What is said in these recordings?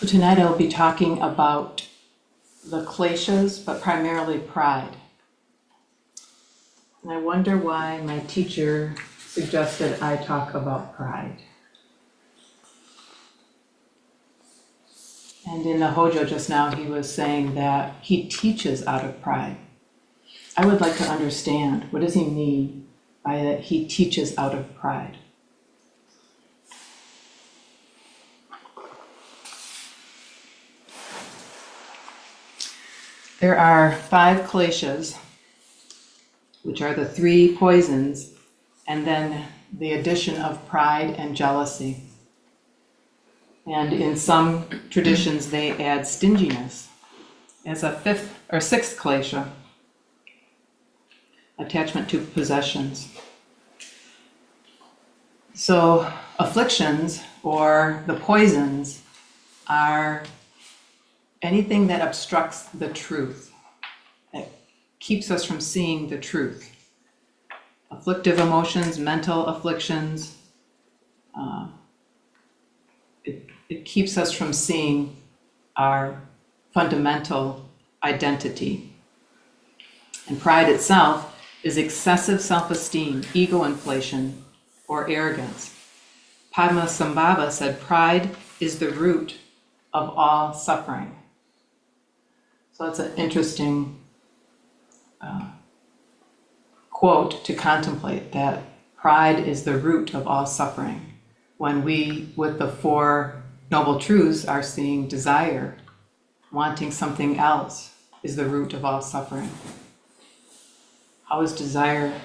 So tonight I'll be talking about the Kleshas, but primarily pride. And I wonder why my teacher suggested I talk about pride. And in the Hojo just now, he was saying that he teaches out of pride. I would like to understand, what does he mean by that he teaches out of pride? There are 5 kleshas, which are the 3 poisons, and then the addition of pride and jealousy. And in some traditions, they add stinginess as a 5th or 6th klesha, attachment to possessions. So afflictions, or the poisons, are anything that obstructs the truth, that keeps us from seeing the truth. Afflictive emotions, mental afflictions, it keeps us from seeing our fundamental identity. And pride itself is excessive self-esteem, ego inflation, or arrogance. Padmasambhava said, pride is the root of all suffering. So that's an interesting quote to contemplate, that pride is the root of all suffering. When we, with the 4 noble truths, are seeing desire, wanting something else, is the root of all suffering. How is desire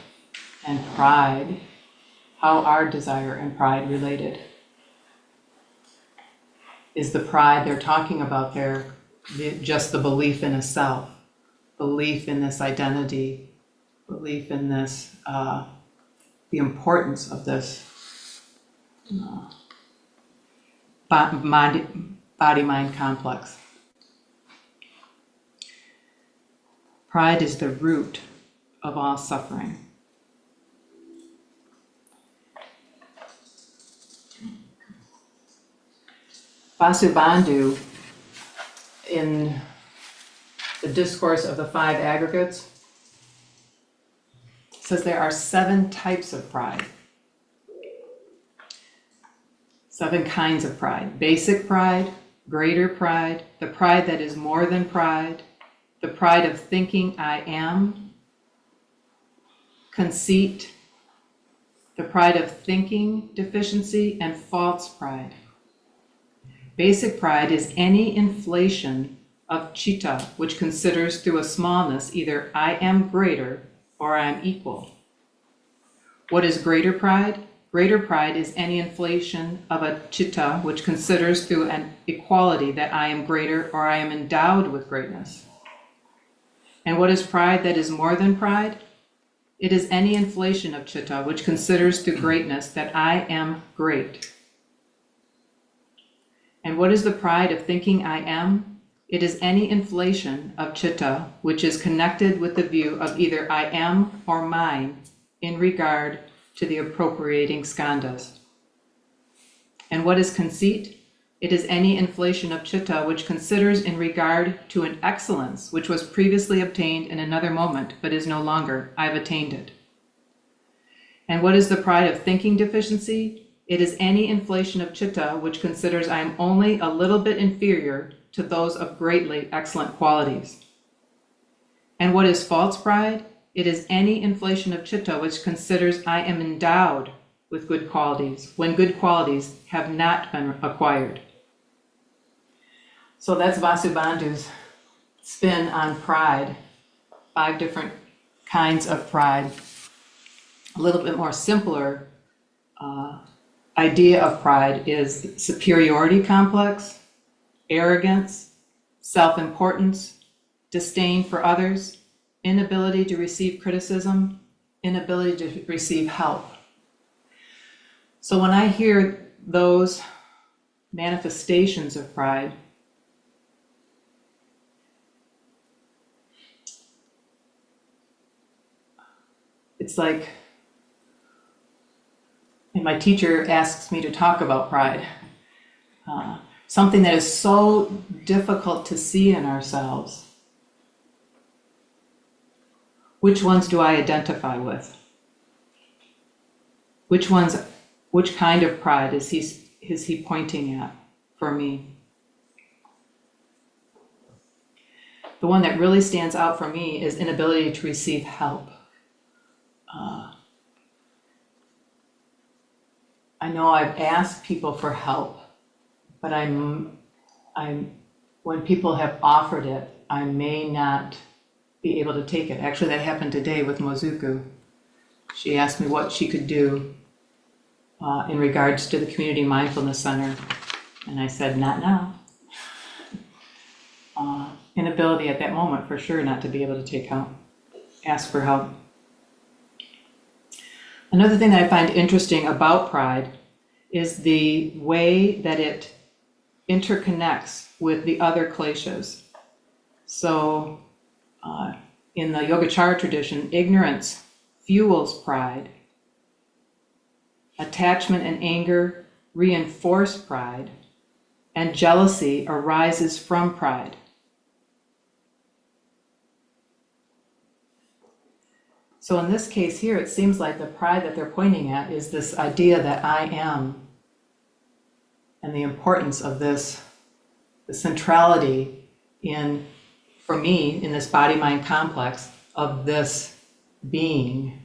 and pride, how are desire and pride related? Is the pride they're talking about there just the belief in a self, belief in this identity, belief in this, the importance of this body-mind complex? Pride is the root of all suffering. Vasubandhu, in the discourse of the 5 aggregates, says there are 7 types of pride. 7 kinds of pride: basic pride, greater pride, the pride that is more than pride, the pride of thinking I am, conceit, the pride of thinking deficiency, and false pride. Basic pride is any inflation of citta, which considers through a smallness either I am greater or I am equal. What is greater pride? Greater pride is any inflation of a citta which considers through an equality that I am greater or I am endowed with greatness. And what is pride that is more than pride? It is any inflation of citta which considers through greatness that I am great. And what is the pride of thinking I am? It is any inflation of citta which is connected with the view of either I am or mine in regard to the appropriating skandhas. And what is conceit? It is any inflation of citta which considers in regard to an excellence which was previously obtained in another moment, but is no longer. I've attained it. And what is the pride of thinking deficiency? It is any inflation of citta which considers I am only a little bit inferior to those of greatly excellent qualities. And what is false pride? It is any inflation of citta which considers I am endowed with good qualities, when good qualities have not been acquired. So that's Vasubandhu's spin on pride, 5 different kinds of pride. A little bit more simpler idea of pride is superiority complex, arrogance, self-importance, disdain for others, inability to receive criticism, inability to receive help. So when I hear those manifestations of pride, it's like, and my teacher asks me to talk about pride. something that is so difficult to see in ourselves, which ones do I identify with? Which kind of pride is he pointing at for me? The one that really stands out for me is inability to receive help. I know I've asked people for help, but when people have offered it, I may not be able to take it. Actually, that happened today with Mozuku. She asked me what she could do in regards to the Community Mindfulness Center, and I said, not now. Inability at that moment, for sure, not to be able to take help, ask for help. Another thing that I find interesting about pride is the way that it interconnects with the other kleshas. So in the Yogacara tradition, ignorance fuels pride. Attachment and anger reinforce pride, and jealousy arises from pride. So in this case here, it seems like the pride that they're pointing at is this idea that I am, and the importance of this, the centrality in, for me, in this body-mind complex of this being.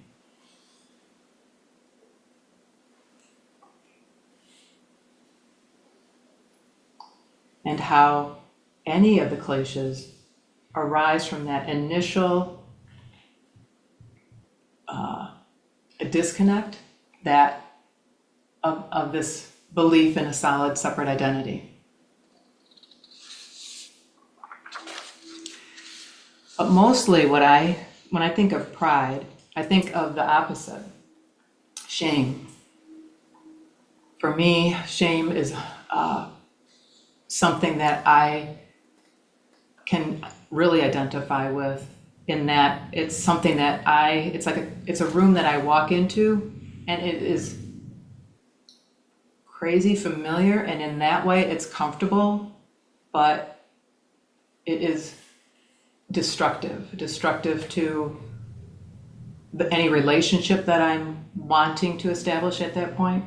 And how any of the kleshas arise from that initial a disconnect that of this belief in a solid separate identity. But mostly when I think of pride, I think of the opposite, shame. For me, shame is something that I can really identify with, in that it's something that it's a room that I walk into, and it is crazy familiar, and in that way it's comfortable, but it is destructive to any relationship that I'm wanting to establish at that point.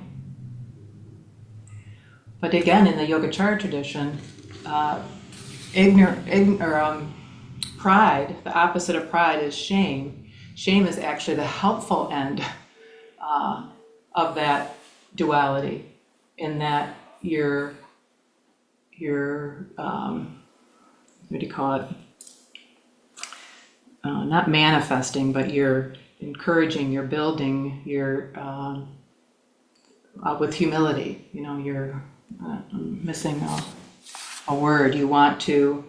But again, in the Yogacara tradition, pride, the opposite of pride is shame. Shame is actually the helpful end of that duality, in that you're what do you call it? Not manifesting, but you're encouraging, you're building, you're with humility. You know, you're I'm missing a word. You want to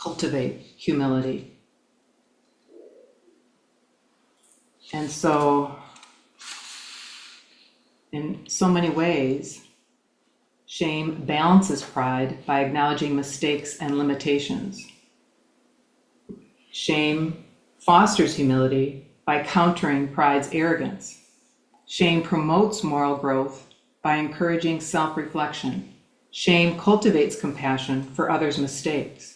cultivate humility. And so, in so many ways, shame balances pride by acknowledging mistakes and limitations. Shame fosters humility by countering pride's arrogance. Shame promotes moral growth by encouraging self-reflection. Shame cultivates compassion for others' mistakes.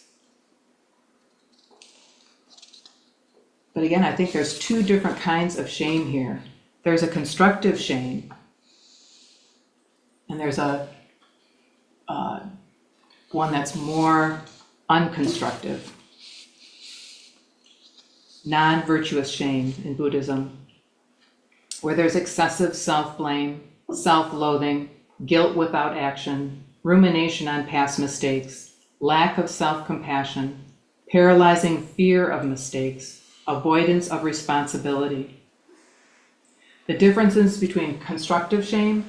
But again, I think there's two different kinds of shame here. There's a constructive shame, and there's a one that's more unconstructive. Non-virtuous shame in Buddhism, where there's excessive self-blame, self-loathing, guilt without action, rumination on past mistakes, lack of self-compassion, paralyzing fear of mistakes, avoidance of responsibility. The differences between constructive shame: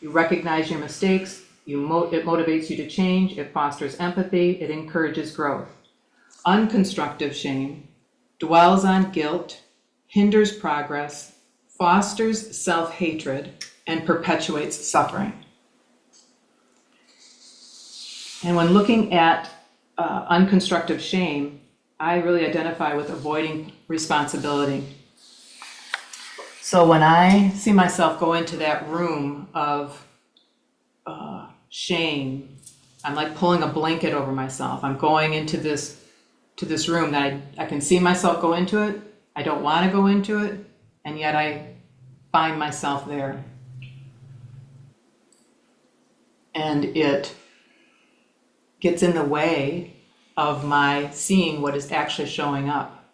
you recognize your mistakes, it motivates you to change, it fosters empathy, it encourages growth. Unconstructive shame dwells on guilt, hinders progress, fosters self-hatred, and perpetuates suffering. And when looking at unconstructive shame, I really identify with avoiding responsibility. So when I see myself go into that room of shame, I'm like pulling a blanket over myself. I'm going into this room that I can see myself go into it. I don't want to go into it, and yet I find myself there. And it gets in the way of my seeing what is actually showing up.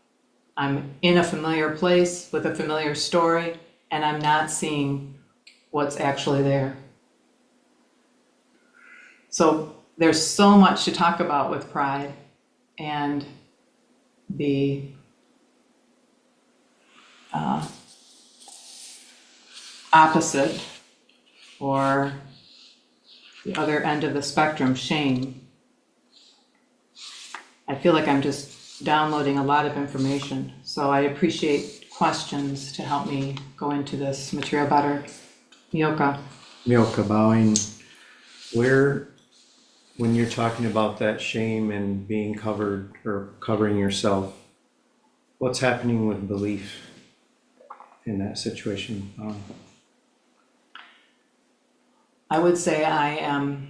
I'm in a familiar place with a familiar story, and I'm not seeing what's actually there. So there's so much to talk about with pride, and the opposite, or the other end of the spectrum, shame. I feel like I'm just downloading a lot of information, so I appreciate questions to help me go into this material better. Mioka. Milka, bowing, when you're talking about that shame and being covered or covering yourself, what's happening with belief in that situation? I would say I am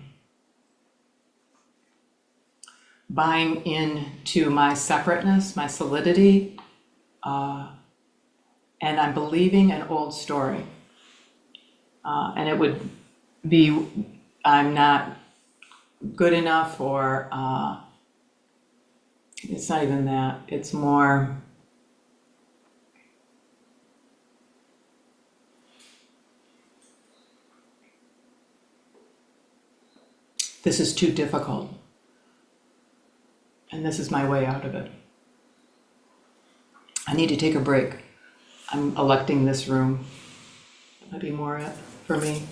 buying into my separateness, my solidity, and I'm believing an old story. And it would be, I'm not good enough, or it's not even that, it's more, this is too difficult, and this is my way out of it. I need to take a break. I'm electing this room. That might be more it for me.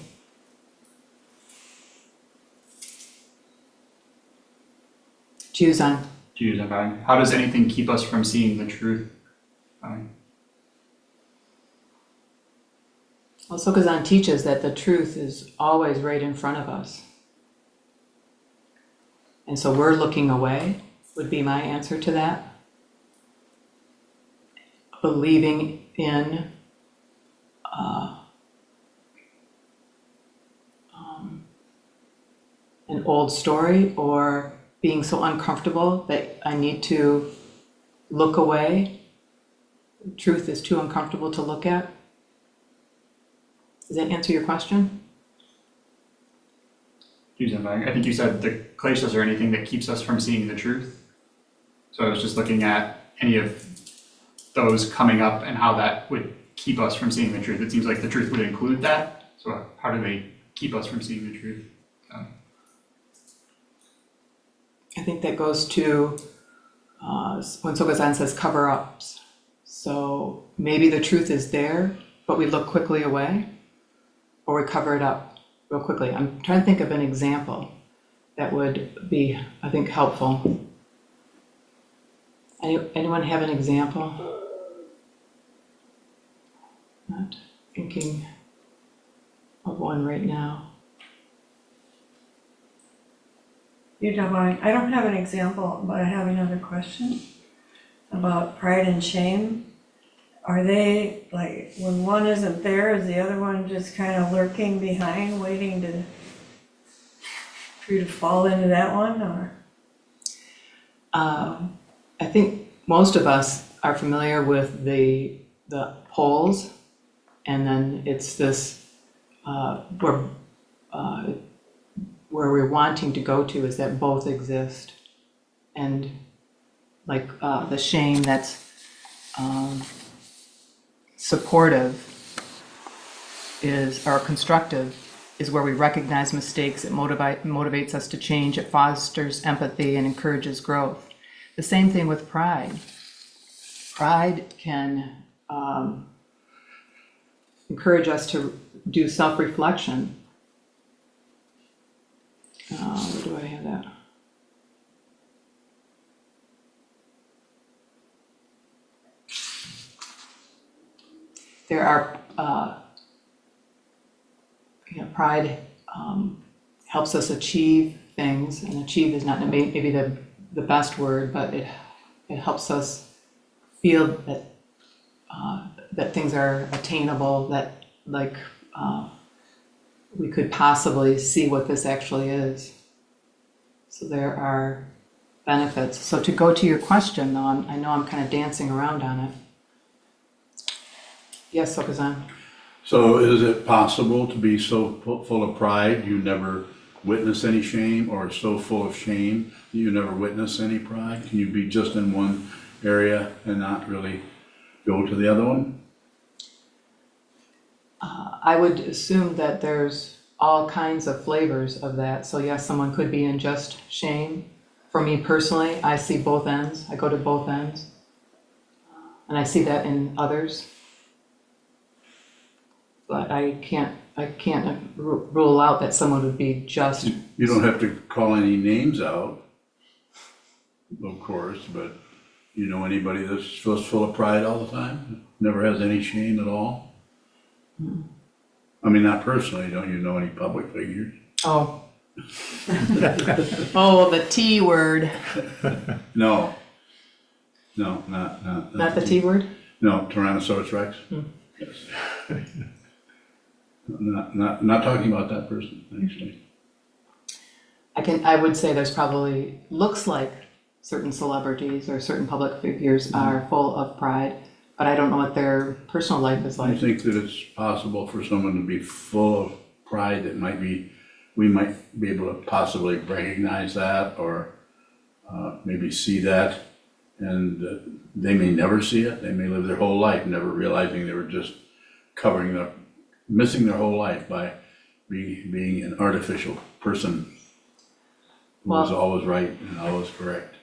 Juzan. How does anything keep us from seeing the truth? Well, Sokuzan teaches that the truth is always right in front of us. And so we're looking away, would be my answer to that. Believing in an old story, or being so uncomfortable that I need to look away. Truth is too uncomfortable to look at. Does that answer your question? I think you said the kleshas are anything that keeps us from seeing the truth. So I was just looking at any of those coming up and how that would keep us from seeing the truth. It seems like the truth would include that. So how do they keep us from seeing the truth? I think that goes to when Sokuzan says cover-ups. So maybe the truth is there, but we look quickly away, or we cover it up real quickly. I'm trying to think of an example that would be, I think, helpful. Anyone have an example? Not thinking of one right now. I don't have an example, but I have another question about pride and shame. Are they, like, when one isn't there, is the other one just kind of lurking behind, waiting for you to fall into that one, or? I think most of us are familiar with the poles, and then it's this where we're wanting to go to is that both exist, and like the shame that's supportive is, or constructive, is where we recognize mistakes. It motivates us to change. It fosters empathy and encourages growth. The same thing with pride. Pride can encourage us to do self-reflection. Where do I have that? There are, pride helps us achieve things, and achieve is not maybe the best word, but it helps us feel that that things are attainable, that like we could possibly see what this actually is. So there are benefits. So to go to your question, though, I know I'm kind of dancing around on it. Yes, Okazan? So is it possible to be so full of pride you never witness any shame, or so full of shame that you never witness any pride? Can you be just in one area and not really go to the other one? I would assume that there's all kinds of flavors of that. So yes, someone could be in just shame. For me personally, I see both ends. I go to both ends. And I see that in others. But I can't rule out that someone would be just. You don't have to call any names out, of course, but you know anybody that's just full of pride all the time? Never has any shame at all? I mean, not personally, don't you know any public figures? Oh. Oh, the T word. No. No, not. Not the T word? No, Tyrannosaurus Rex? Yes. Not talking about that person, actually. I would say there's probably, looks like certain celebrities or certain public figures are full of pride, but I don't know what their personal life is I like. think that it's possible for someone to be full of pride that we might be able to possibly recognize that, or maybe see that, and they may never see it. They may live their whole life never realizing they were just missing their whole life by being an artificial person who was always right and always correct.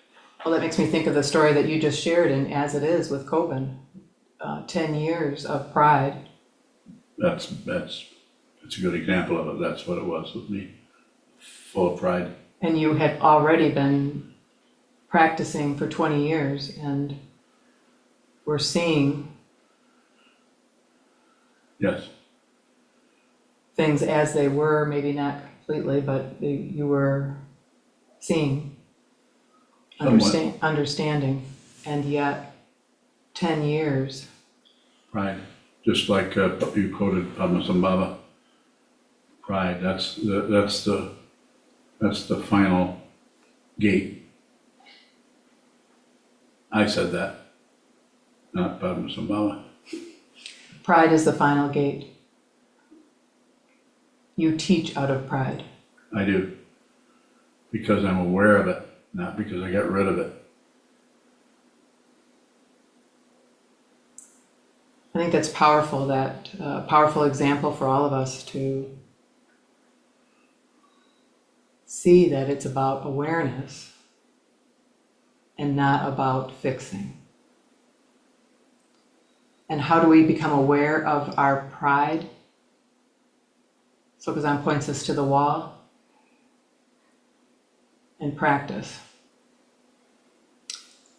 Well, that makes me think of the story that you just shared, and as it is with Coben, 10 years of pride. That's a good example of it. That's what it was with me, full of pride. And you had already been practicing for 20 years, and we're seeing Yes. things as they were, maybe not completely, but you were seeing, understanding, and yet 10 years. Pride, just like you quoted Padmasambhava. Pride, that's the final gate. I said that, not Padmasambhava. Pride is the final gate. You teach out of pride. I do, because I'm aware of it, not because I got rid of it. I think that's powerful, that powerful example for all of us to see that it's about awareness and not about fixing. And how do we become aware of our pride? So Kazan points us to the wall and practice.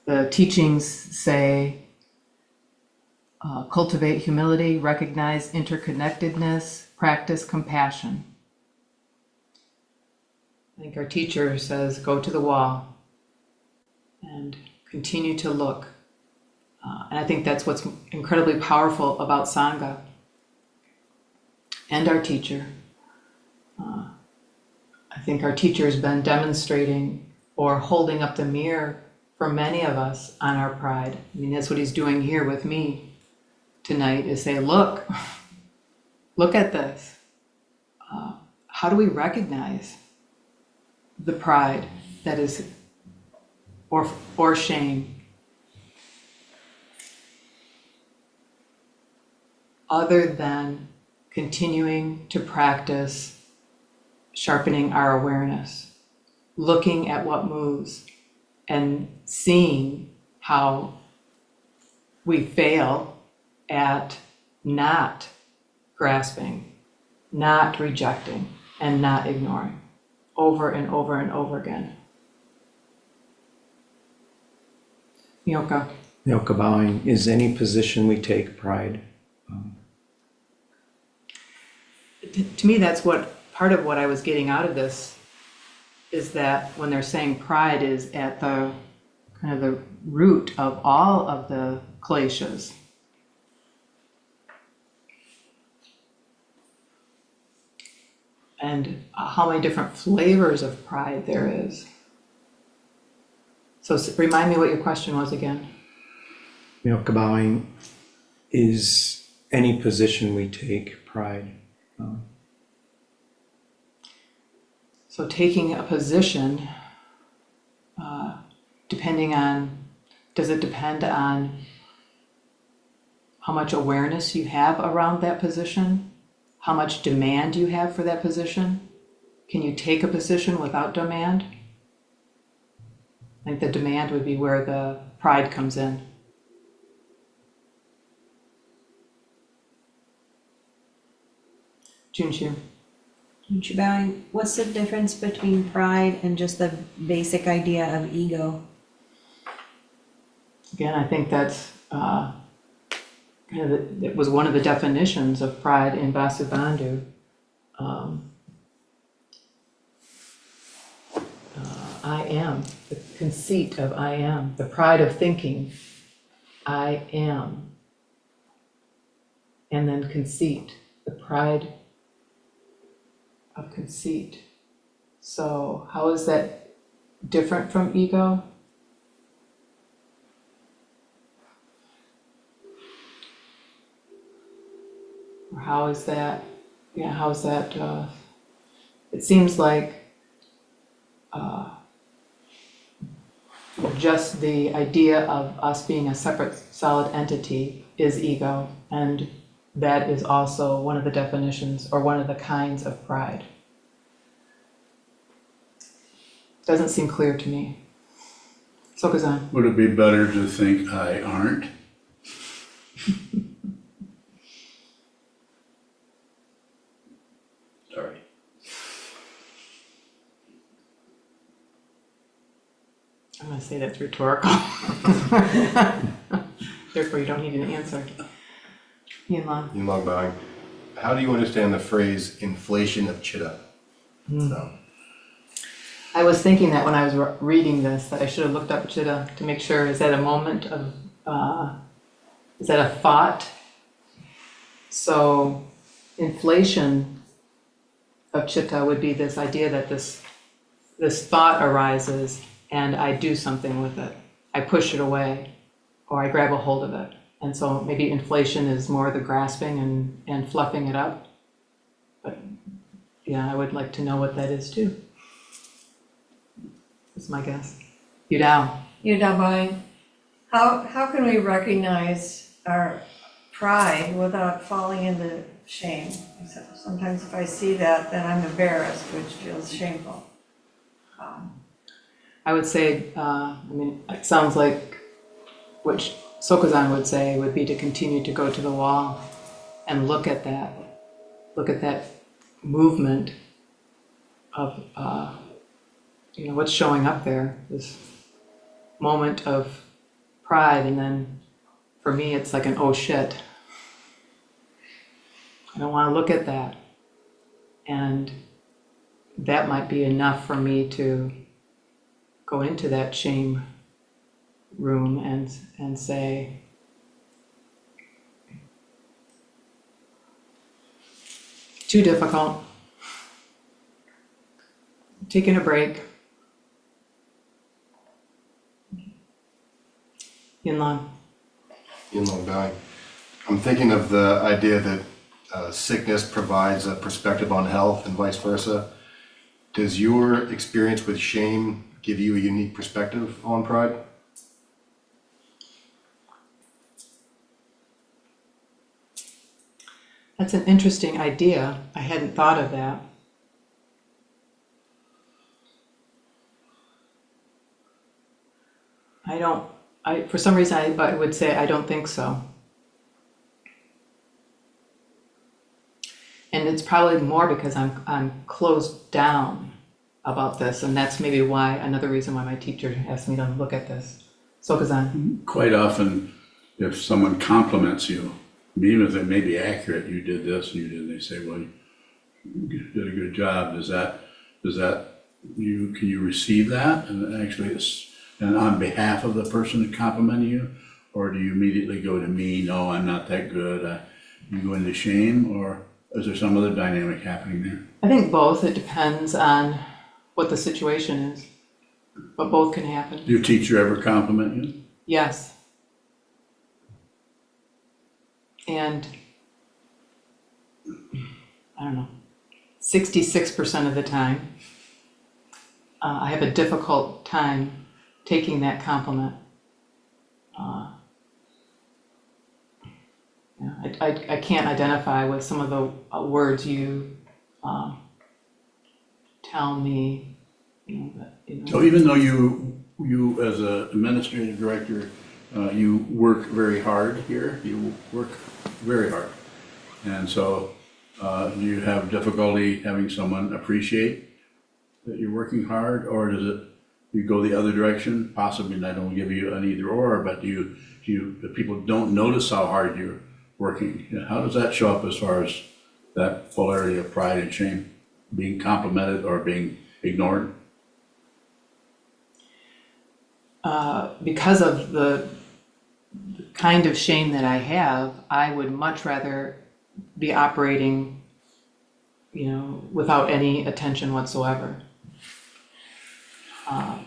The teachings say, cultivate humility, recognize interconnectedness, practice compassion. I think our teacher says, go to the wall and continue to look. And I think that's what's incredibly powerful about Sangha and our teacher. I think our teacher has been demonstrating or holding up the mirror for many of us on our pride. I mean, that's what he's doing here with me tonight, is say, look at this. How do we recognize the pride that is, or shame, other than continuing to practice sharpening our awareness, looking at what moves and seeing how we fail at not grasping, not rejecting, and not ignoring, over and over and over again. Nyoka. Nyoka bowing, is any position we take pride? To me, that's what part of what I was getting out of this is, that when they're saying pride is at the kind of the root of all of the kleshas. and how many different flavors of pride there is. So remind me what your question was again. Kabowing is any position we take pride. So taking a position, does it depend on how much awareness you have around that position? How much demand you have for that position? Can you take a position without demand? I think the demand would be where the pride comes in. Junshu. Bowing, what's the difference between pride and just the basic idea of ego? Again, I think that's it was one of the definitions of pride in Vasubandhu. I am, the conceit of I am, the pride of thinking, I am. And then conceit, the pride of conceit. So how is that different from ego? Or how is that, it seems like just the idea of us being a separate solid entity is ego, and that is also one of the definitions or one of the kinds of pride. Doesn't seem clear to me. Sokazan. Would it be better to think I aren't? Sorry. I'm going to say that's rhetorical. Therefore, you don't need an answer. Yinlan. Yinlong Bowing. How do you understand the phrase inflation of chitta? So, I was thinking that when I was reading this, that I should have looked up chitta to make sure, is that a moment of, is that a thought? So inflation of chitta would be this idea that this thought arises and I do something with it. I push it away or I grab a hold of it. And so maybe inflation is more the grasping and fluffing it up. But yeah, I would like to know what that is too. That's my guess. Yudao. Yudabai, how can we recognize our pride without falling into shame? Sometimes if I see that, then I'm embarrassed, which feels shameful. I would say, it sounds like what Sokuzan would say would be to continue to go to the wall and look at that movement of, what's showing up there, this moment of pride, and then for me, it's like an oh shit. I don't want to look at that. And that might be enough for me to go into that shame room and say, too difficult, taking a break. Yinlan. Yinlong Bowing. I'm thinking of the idea that sickness provides a perspective on health and vice versa. Does your experience with shame give you a unique perspective on pride? That's an interesting idea. I hadn't thought of that. For some reason, I would say I don't think so. And it's probably more because I'm closed down about this, and that's maybe why, another reason why my teacher asked me to look at this. Sokazan. Quite often, if someone compliments you, even if it may be accurate, you did this and you did, they say, well, you did a good job. Can you receive that? And actually, and on behalf of the person that complimented you, or do you immediately go to me? No, I'm not that good. You go into shame, or is there some other dynamic happening there? I think both. It depends on what the situation is, but both can happen. Do your teacher ever compliment you? Yes. And I don't know, 66% of the time, I have a difficult time taking that compliment. Yeah, I can't identify with some of the words you tell me, So even though you as a administrative director, you work very hard here, you work very hard. And so, you have difficulty having someone appreciate that you're working hard, or does it, you go the other direction? Possibly, and I don't give you an either or, but if people don't notice how hard you're working, how does that show up as far as that polarity of pride and shame, being complimented or being ignored? Because of the kind of shame that I have, I would much rather be operating, without any attention whatsoever.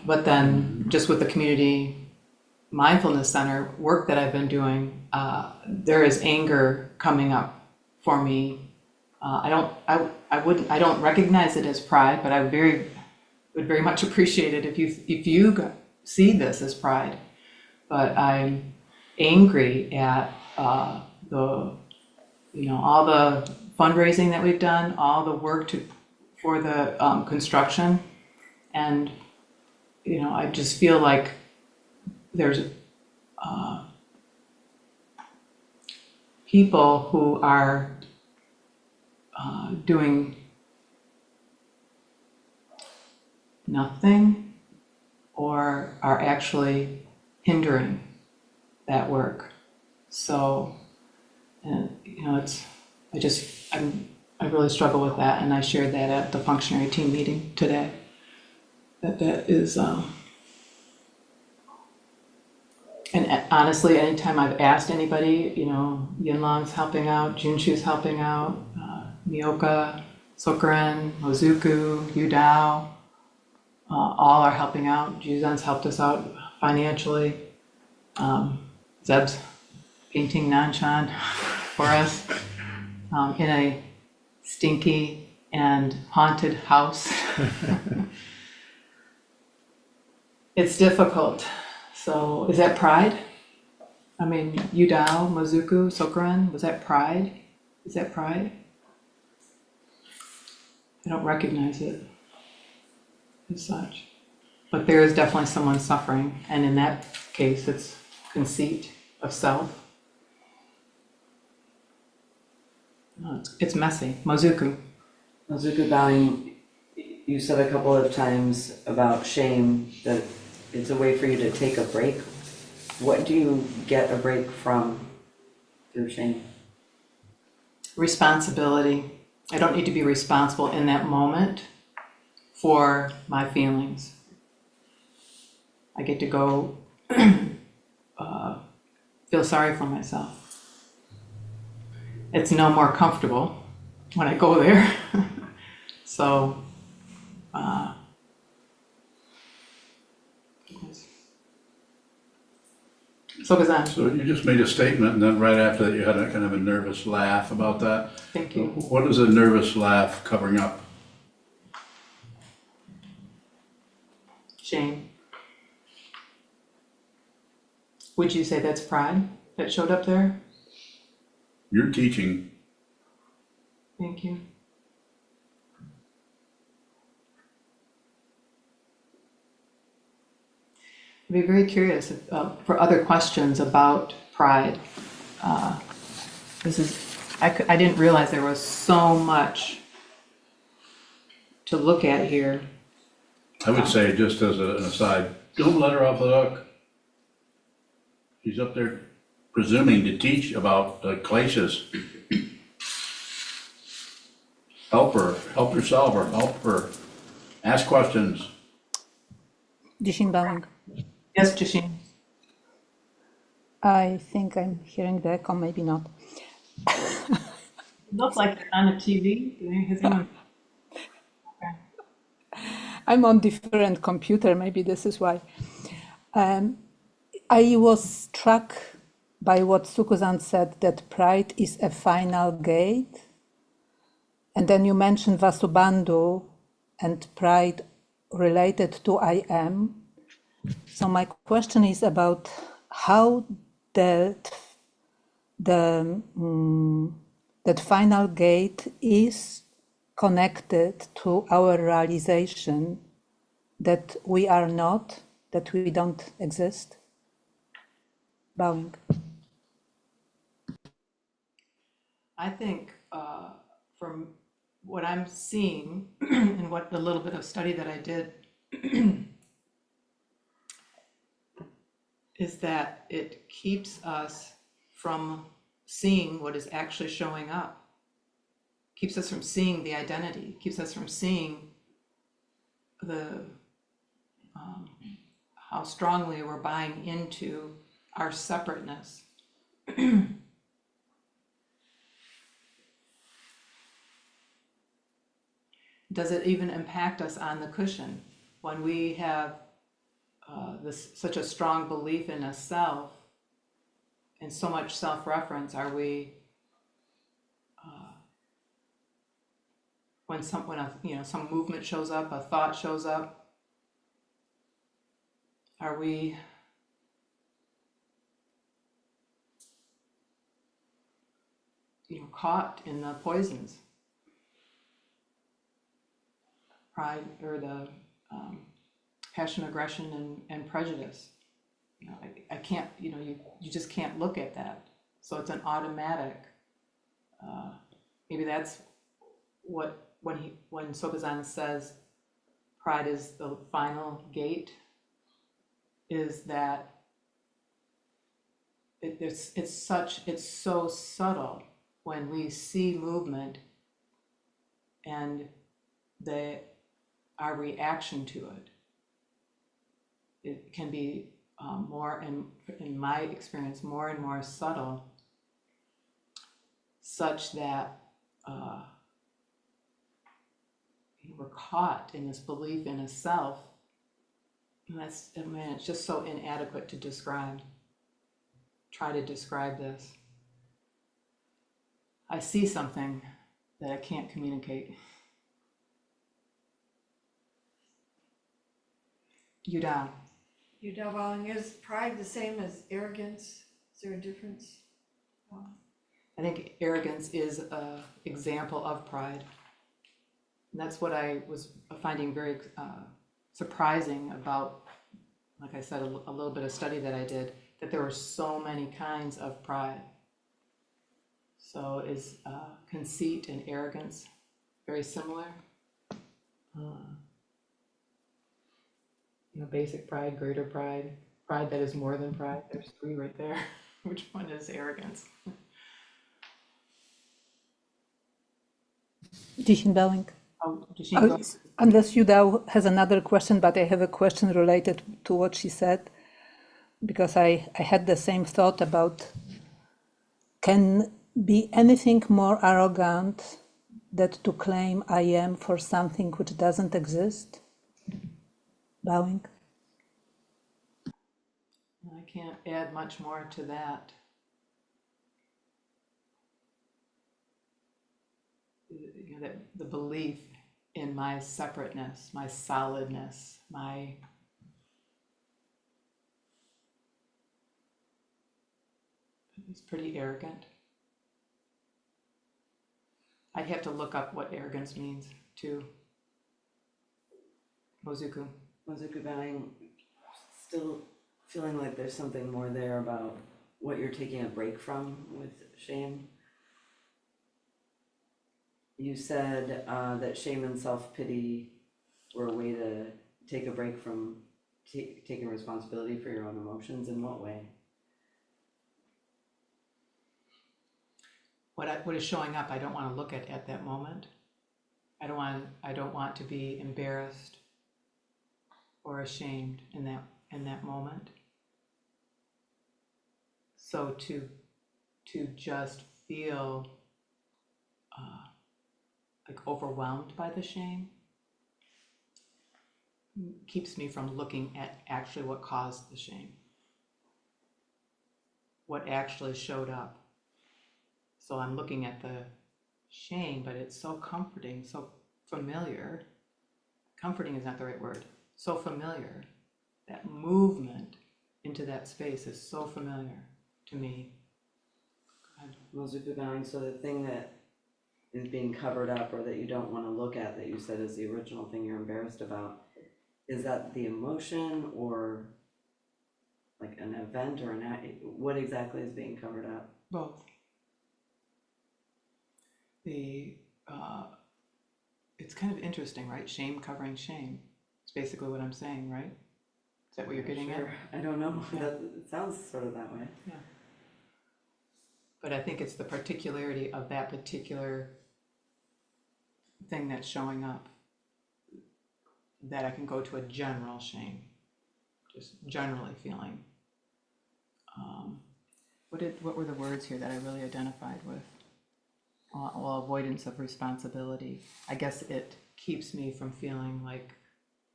But then just with the Community Mindfulness Center work that I've been doing, there is anger coming up for me. I don't recognize it as pride, but I would very much appreciate it if you see this as pride. But I'm angry at all the fundraising that we've done, all the work for the construction, and I just feel like there's people who are doing nothing or are actually hindering that work. So, I really struggle with that, and I shared that at the functionary team meeting today. That is, and honestly, anytime I've asked anybody, Yinlong's helping out, Junshu's helping out, Mioka, Sokuren, Mozuku, Yudao, all are helping out. Juzan's helped us out financially. Zeb's painting Nanshan for us in a stinky and haunted house. It's difficult. So is that pride? I mean, Yudao, Mozuku, Sokuren, was that pride? Is that pride? I don't recognize it as such. But there is definitely someone suffering, and in that case, it's conceit of self. No, it's messy. Mozuku. Mazuka bowing, you said a couple of times about shame, that it's a way for you to take a break. What do you get a break from through shame? Responsibility. I don't need to be responsible in that moment for my feelings. I get to go feel sorry for myself. It's no more comfortable when I go there. So, Gazan, So you just made a statement, and then right after that, you had a kind of a nervous laugh about that. thank you. What is a nervous laugh covering up? Shame. Would you say that's pride that showed up there? You're teaching. Thank you. I'd be very curious for other questions about pride. I didn't realize there was so much to look at here. I would say, just as an aside, don't let her off the hook. She's up there presuming to teach about Klesas. Help her, help yourself, or help her. Ask questions. Jishin bowing. Yes, Jasheen. I think I'm hearing the echo, maybe not. Looks like it's on a TV. Has anyone? I'm on different computer, maybe this is why. I was struck by what Sukuzan said, that pride is a final gate. And then you mentioned Vasubandhu and pride related to I am. So my question is about how that that final gate is connected to our realization that we are not, that we don't exist. Bowing. I think from what I'm seeing and what the little bit of study that I did is that it keeps us from seeing what is actually showing up, keeps us from seeing the identity, keeps us from seeing the how strongly we're buying into our separateness. Does it even impact us on the cushion when we have such a strong belief in a self and so much self-reference? Are we when some movement shows up, a thought shows up, are we caught in the poisons, pride or the passion, aggression, and prejudice? I can't, you just can't look at that. So it's an automatic, maybe that's what, when Sokuzan says pride is the final gate, is that it's so subtle when we see movement and our reaction to it. It can be more, in my experience, more and more subtle, such that we're caught in this belief in a self. And it's just so inadequate to describe. Try to describe this. I see something that I can't communicate. Yuda. Is pride the same as arrogance? Is there a difference? I think arrogance is an example of pride. And that's what I was finding very surprising about, like I said, a little bit of study that I did, that there were so many kinds of pride. So is conceit and arrogance very similar? Basic pride, greater pride, pride that is more than pride. There's three right there. Which one is arrogance? Jishin Bowing. Oh, Jishin, Unless Yuda has another question, but I have a question related to what she said, because I had the same thought about, can be anything more arrogant than to claim I am for something which doesn't exist? Bowing. I can't add much more to that. That the belief in my separateness, my solidness, it's pretty arrogant. I'd have to look up what arrogance means too. Mozuku. Bowing, still feeling like there's something more there about what you're taking a break from with shame. You said that shame and self-pity were a way to take a break from taking responsibility for your own emotions. In what way? What is showing up, I don't want to look at that moment. I don't want to be embarrassed or ashamed in that moment. So to just feel like overwhelmed by the shame, keeps me from looking at actually what caused the shame, what actually showed up. So I'm looking at the shame, but it's so comforting, so familiar. Comforting is not the right word. So familiar. That movement into that space is so familiar to me. So the thing that is being covered up or that you don't want to look at that you said is the original thing you're embarrassed about, is that the emotion or like an event or what exactly is being covered up? Both. It's kind of interesting, right? Shame covering shame. It's basically what I'm saying, right? Is that what you're getting Sure. at? I don't know. Yeah. It sounds sort of that way. Yeah. But I think it's the particularity of that particular thing that's showing up that I can go to a general shame, just generally feeling. What were the words here that I really identified with? Well, avoidance of responsibility. I guess it keeps me from feeling like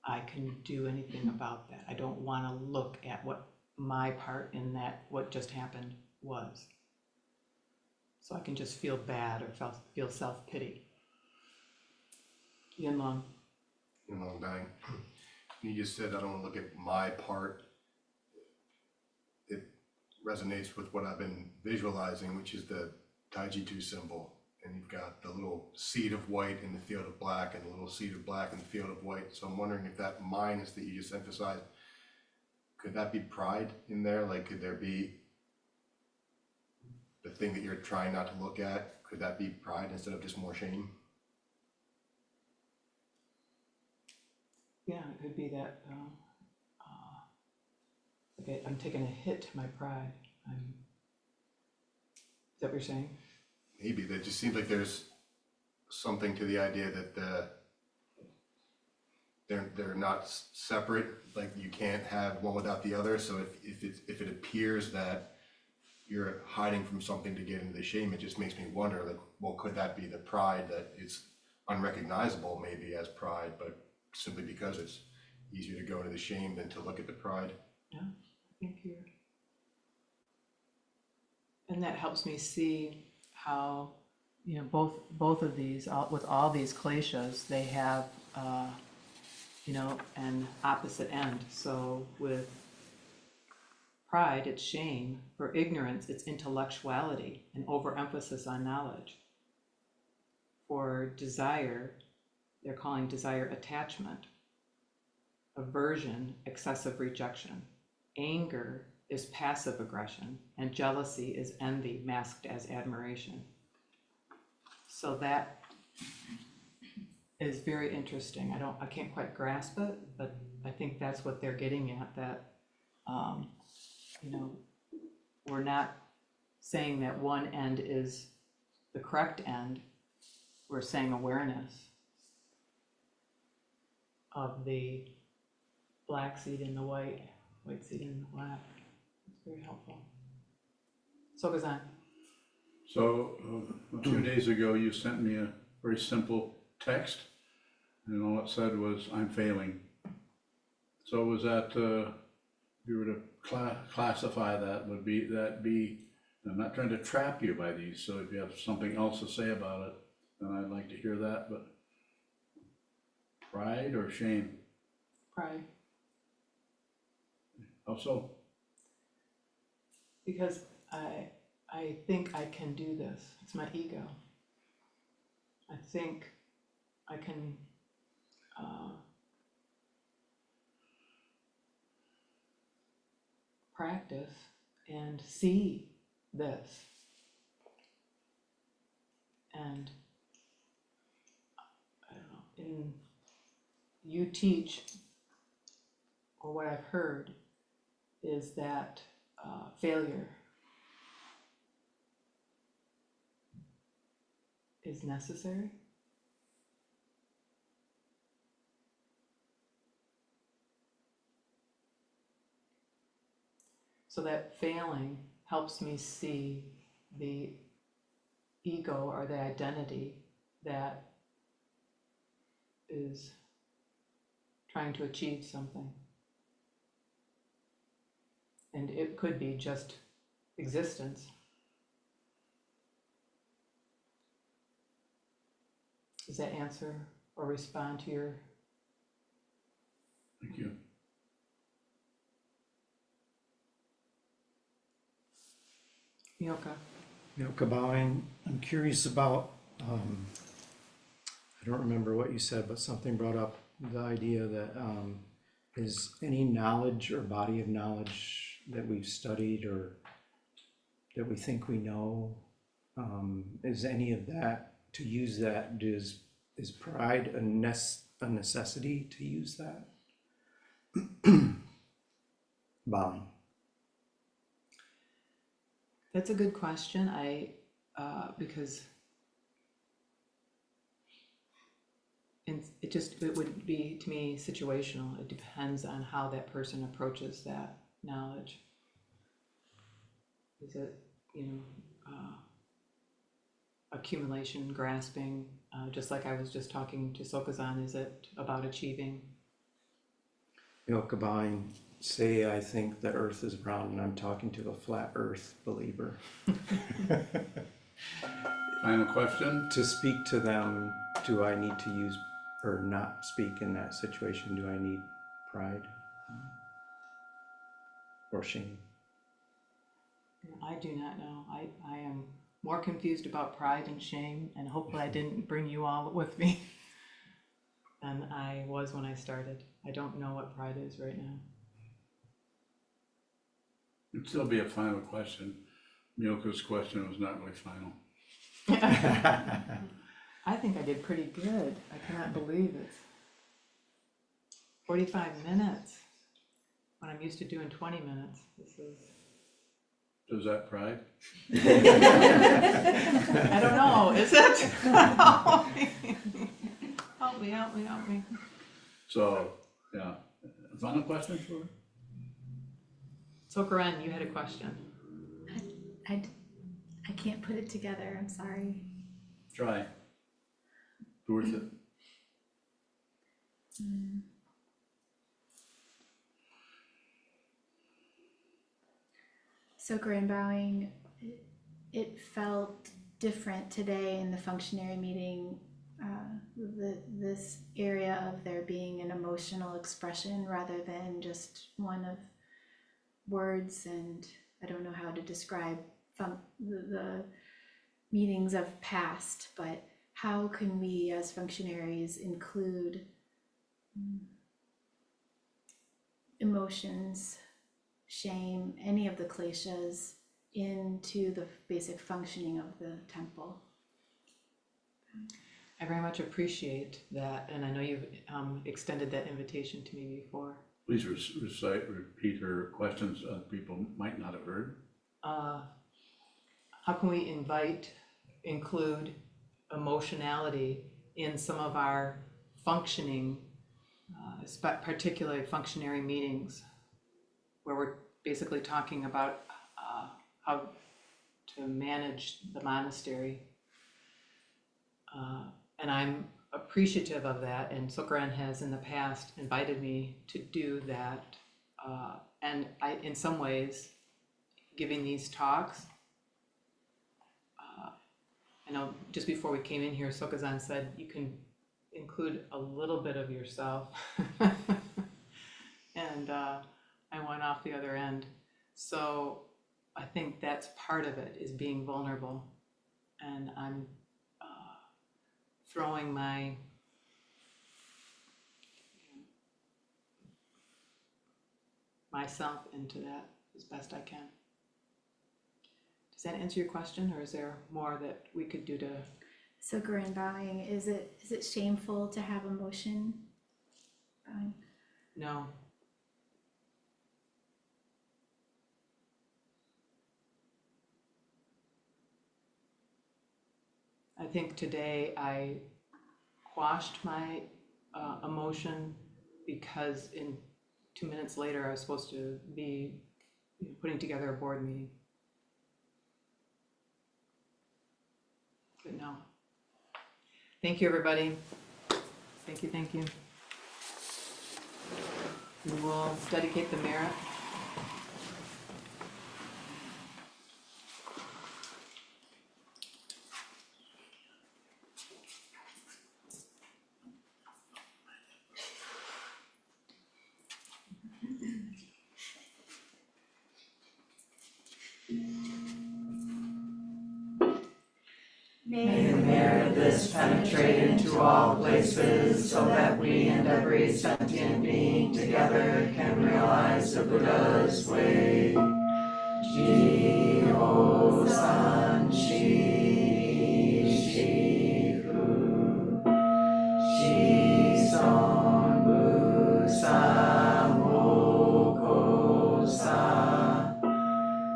I can do anything about that. I don't want to look at what my part in that, what just happened was. So I can just feel bad or feel self-pity. Yin Long. Bang. You just said, I don't look at my part. It resonates with what I've been visualizing, which is the Taiji-Tu symbol. And you've got the little seed of white in the field of black and the little seed of black in the field of white. So I'm wondering if that minus that you just emphasized, could that be pride in there? Like, could there be the thing that you're trying not to look at? Could that be pride instead of just more shame? Yeah, it could be that, okay, I'm taking a hit to my pride. Is that what you're saying? Maybe. That just seems like there's something to the idea that they're not separate. Like you can't have one without the other. So if it appears that you're hiding from something to get into the shame, it just makes me wonder, like, well, could that be the pride that it's unrecognizable maybe as pride, but simply because it's easier to go into the shame than to look at the pride? Yeah, I think you're. And that helps me see how, both of these, with all these kleshas, they have, an opposite end. So with pride, it's shame. For ignorance, it's intellectuality and overemphasis on knowledge. For desire, they're calling desire attachment. Aversion, excessive rejection. Anger is passive aggression, and jealousy is envy masked as admiration. So that is very interesting. I can't quite grasp it, but I think that's what they're getting at, that, we're not saying that one end is the correct end. We're saying awareness of the black seed in the white seed in the black. It's very helpful. So goes on. So a few days ago, you sent me a very simple text, and all it said was, "I'm failing." So was that, if you were to classify that, would that be, I'm not trying to trap you by these, so if you have something else to say about it, then I'd like to hear that, but pride or shame? Pride. How so? Because I think I can do this. It's my ego. I think I can practice and see this. And I don't know, you teach, or what I've heard, is that failure is necessary. So that failing helps me see the ego or the identity that is trying to achieve something. And it could be just existence. Does that answer or respond to your? Thank you. Yoka? Kabowing, I'm curious about, I don't remember what you said, but something brought up the idea that is any knowledge or body of knowledge that we've studied or that we think we know, is any of that, to use that, is pride a necessity to use that? Bowing. That's a good question. Because it would be, to me, situational. It depends on how that person approaches that knowledge. Is it, accumulation, grasping, just like I was just talking to Sokazan, is it about achieving? Kabowing, say I think the earth is round and I'm talking to a flat earth believer. Final question? To speak to them, do I need to use or not speak in that situation? Do I need pride or shame? I do not know. I am more confused about pride and shame, and hopefully I didn't bring you all with me than I was when I started. I don't know what pride is right now. It'd still be a final question. Milka's question was not really final. I think I did pretty good. I cannot believe it. 45 minutes when I'm used to doing 20 minutes. This is. Is that pride? I don't know. Is it? Help me, help me, help me. So, yeah. Final question for her? So, Corinne, you had a question. I can't put it together, I'm sorry. Try. Worth it. So Grand Bowing, it felt different today in the functionary meeting, this area of there being an emotional expression rather than just one of words, and I don't know how to describe the meetings of past, but how can we as functionaries include emotions, shame, any of the kleshas into the basic functioning of the temple? I very much appreciate that, and I know you've extended that invitation to me before. Please repeat her questions people might not have heard. How can we include emotionality in some of our functioning, particularly functionary meetings, where we're basically talking about how to manage the monastery. And I'm appreciative of that, and Sokran has in the past invited me to do that. And I, in some ways, giving these talks, I know just before we came in here, Sokazan said you can include a little bit of yourself. And I went off the other end. So I think that's part of it, is being vulnerable. And I'm throwing myself into that as best I can. Does that answer your question, or is there more that we could do to? So Grand Bowing, is it shameful to have emotion? No. I think today I quashed my emotion because in 2 minutes later I was supposed to be putting together a board meeting. But no. Thank you, everybody. Thank you, thank you. We will dedicate the merit. May the merit of this penetrate into all places, so that we and every sentient being together can realize the Buddha's way. Ji-ho san shi shi-hu, shi-son bu-sa mo-ko-sa,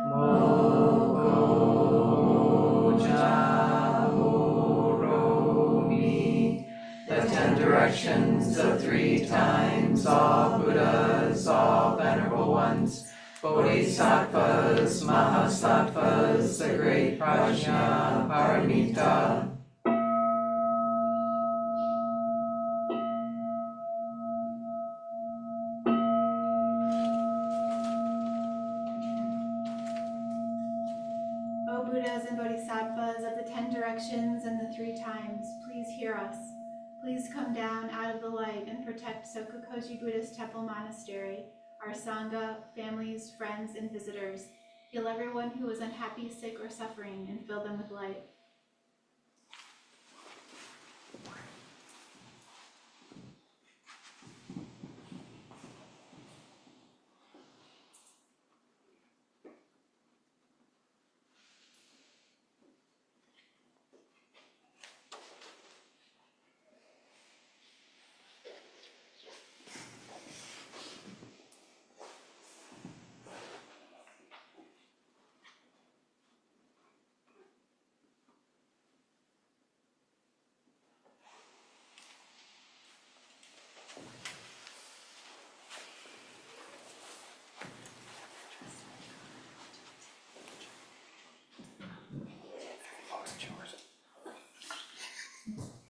mo-ko-ja-ho-ro-mi. The 10 directions of 3 times, all Buddhas, all venerable ones, Bodhisattvas, Mahasattvas, the great Prajna Paramita. O Buddhas and Bodhisattvas of the 10 directions and the 3 times, please hear us. Please come down out of the light and protect Sokokoji Buddhist Temple Monastery, our Sangha, families, friends, and visitors. Heal everyone who is unhappy, sick, or suffering, and fill them with light.